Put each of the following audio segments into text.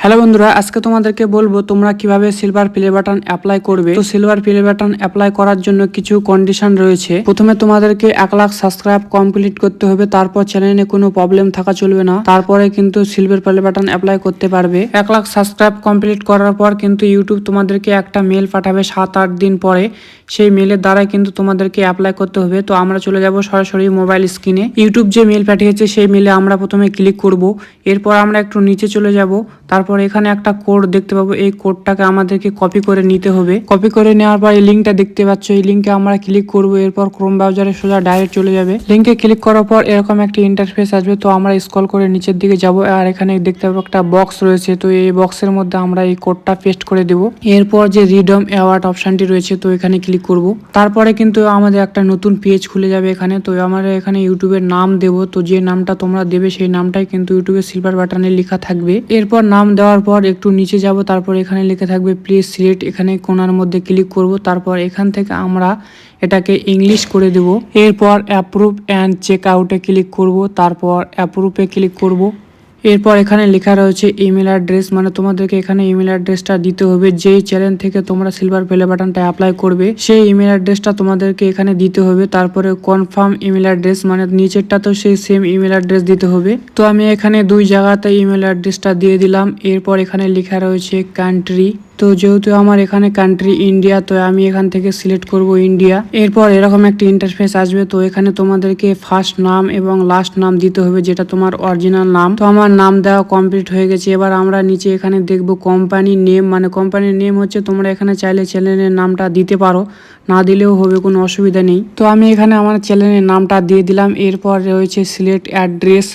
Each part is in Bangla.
হ্যালো বন্ধুরা, আজকে তোমাদেরকে বলবো তোমরা কিভাবে সিলভার প্লে বাটন অ্যাপ্লাই করবে। তো সিলভার প্লে বাটন অ্যাপ্লাই করার জন্য কিছু কন্ডিশন রয়েছে। প্রথমে তোমাদেরকে 1 লাখ সাবস্ক্রাইব কমপ্লিট করতে হবে, তারপর চ্যানেলে কোনো প্রবলেম থাকা চলবে না, তারপরে কিন্তু সিলভার প্লে বাটন অ্যাপ্লাই করতে পারবে। 1 লাখ সাবস্ক্রাইব কমপ্লিট করার পর কিন্তু ইউটিউব তোমাদেরকে একটা মেল পাঠাবে 7-8 দিন পরে। সেই মেলের দ্বারাই কিন্তু তোমাদেরকে অ্যাপ্লাই করতে হবে। তো আমরা চলে যাব সরাসরি মোবাইল স্ক্রিনে। ইউটিউব যে মেল পাঠিয়েছে সেই মেলে আমরা প্রথমে ক্লিক করব। এরপর আমরা একটু নিচে চলে যাব, তারপর এখানে একটা কোড দেখতে পাবো। এই কোডটাকে আমাদেরকে কপি করে নিতে হবে। কপি করে নেওয়ার পর এই লিঙ্কটা দেখতে পাচ্ছ, এই লিঙ্কে আমরা ক্লিক করব। এরপর ক্রোম ব্রাউজারে সোজা ডাইরেক্ট চলে যাবে। লিঙ্কে ক্লিক করার পর এরকম একটা ইন্টারফেস আসবে। তো আমরা স্ক্রল করে নিচের দিকে যাব, আর এখানে দেখতে পাবো একটা বক্স রয়েছে। তো এই বক্সের মধ্যে আমরা এই কোডটা পেস্ট করে দেব। এরপর যে রিডম অ্যাওয়ার্ড অপশনটি রয়েছে, তো এখানে ক্লিক করব। তারপরে কিন্তু আমাদের একটা নতুন পেজ খুলে যাবে এখানে। তো আমরা এখানে ইউটিউবের নাম দেব। তো যে নামটা তোমরা দেবে সেই নামটাই কিন্তু ইউটিউবের সিলভার বাটনে লেখা থাকবে। এরপর নাম দেওয়ার পর একটু নিচে যাব, তারপর এখানে লেখা থাকবে প্লিজ সিলেক্ট। এখানে কোণার মধ্যে ক্লিক করব। তারপর এখান থেকে আমরা এটাকে ইংলিশ করে দেব। এরপর অ্যাপ্রুভ অ্যান্ড চেক আউটে ক্লিক করব। তারপর অ্যাপ্রুভে ক্লিক করব। এরপর এখানে লেখা রয়েছে ইমেল অ্যাড্রেস, মানে তোমাদেরকে এখানে ইমেল অ্যাড্রেসটা দিতে হবে। যেই চ্যানেল থেকে তোমরা সিলভার প্লে বাটনটা অ্যাপ্লাই করবে সেই ইমেল অ্যাড্রেসটা তোমাদেরকে এখানে দিতে হবে। তারপরে কনফার্ম ইমেল অ্যাড্রেস, মানে নিচেরটা তো সেই সেম ইমেল অ্যাড্রেস দিতে হবে। তো আমি এখানে দুই জায়গাতে ইমেল অ্যাড্রেসটা দিয়ে দিলাম। এরপর এখানে লেখা রয়েছে কান্ট্রি। তো যেহেতু আমার এখানে কান্ট্রি ইন্ডিয়া, তো আমি এখান থেকে সিলেক্ট করব ইন্ডিয়া। এরপর এরকম একটা ইন্টারফেস আসবে। তো এখানে তোমাদেরকে ফার্স্ট নাম এবং লাস্ট নাম দিতে হবে, যেটা তোমার অরিজিনাল নাম। তো আমার নাম দেওয়া কমপ্লিট হয়ে গেছে। এবার আমরা নিচে এখানে দেখব কোম্পানি নেম, মানে কোম্পানির নেম হচ্ছে তোমরা এখানে চাইলে চ্যানেলের নামটা দিতে পারো, না দিলেও হবে, কোনো অসুবিধা নেই। তো আমি এখানে আমার চ্যানেলের নামটা দিয়ে দিলাম। এরপর রয়েছে সিলেক্ট অ্যাড্রেস।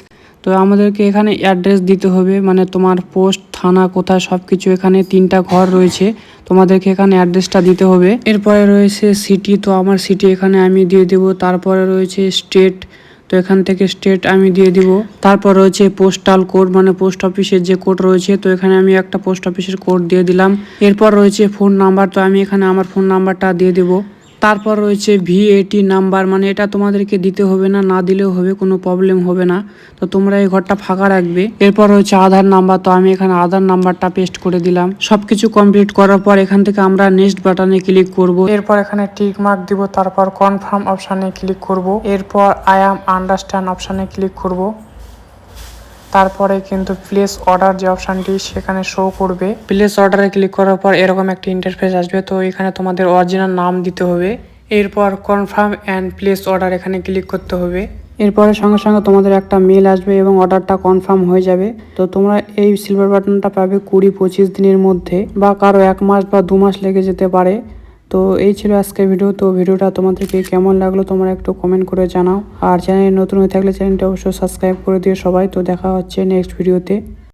তো আমাদেরকে এখানে অ্যাড্রেস দিতে হবে, মানে তোমার পোস্ট, থানা কোথায়, সব কিছু এখানে 3টা ঘর রয়েছে, তোমাদেরকে এখানে অ্যাড্রেসটা দিতে হবে। এরপরে রয়েছে সিটি, তো আমার সিটি এখানে আমি দিয়ে দেব। তারপরে রয়েছে স্টেট, তো এখান থেকে স্টেট আমি দিয়ে দিব। তারপর রয়েছে পোস্টাল কোড, মানে পোস্ট অফিসের যে কোড রয়েছে, তো এখানে আমি একটা পোস্ট অফিসের কোড দিয়ে দিলাম। এরপর রয়েছে ফোন নাম্বার, তো আমি এখানে আমার ফোন নাম্বারটা দিয়ে দেব। তারপর রয়েছে ভিএটি নাম্বার, মানে এটা তোমাদেরকে দিতে হবে না, না দিলেও হবে, কোনো প্রবলেম হবে না। তো তোমরা এই ঘরটা ফাঁকা রাখবে। এরপর রয়েছে আধার নাম্বার, তো আমি এখানে আধার নাম্বারটা পেস্ট করে দিলাম। সবকিছু কমপ্লিট করার পর এখান থেকে আমরা নেক্সট বাটনে ক্লিক করব। এরপর এখানে টিক মার্ক দিব, তারপর কনফার্ম অপশানে ক্লিক করব। এরপর আই অ্যাম আন্ডারস্ট্যান্ড অপশানে ক্লিক করব। তারপরে কিন্তু প্লেস অর্ডার যে অপশানটি সেখানে শো করবে। প্লেস অর্ডারে ক্লিক করার পর এরকম একটা ইন্টারফেস আসবে। তো এখানে তোমাদের অরিজিনাল নাম দিতে হবে। এরপর কনফার্ম অ্যান্ড প্লেস অর্ডার এখানে ক্লিক করতে হবে। এরপরে সঙ্গে সঙ্গে তোমাদের একটা মেল আসবে এবং অর্ডারটা কনফার্ম হয়ে যাবে। তো তোমরা এই সিলভার বাটনটা পাবে 20-25 দিনের মধ্যে, বা কারো 1 মাস বা 2 মাস লেগে যেতে পারে। তো এই ছিল আজকের ভিডিও। তো ভিডিওটা তোমাদেরকে কেমন লাগলো তোমরা একটু কমেন্ট করে জানাও। আর চ্যানেলে নতুন হয়ে থাকলে চ্যানেলটা অবশ্যই সাবস্ক্রাইব করে দিও সবাই। তো দেখা হচ্ছে নেক্সট ভিডিওতে।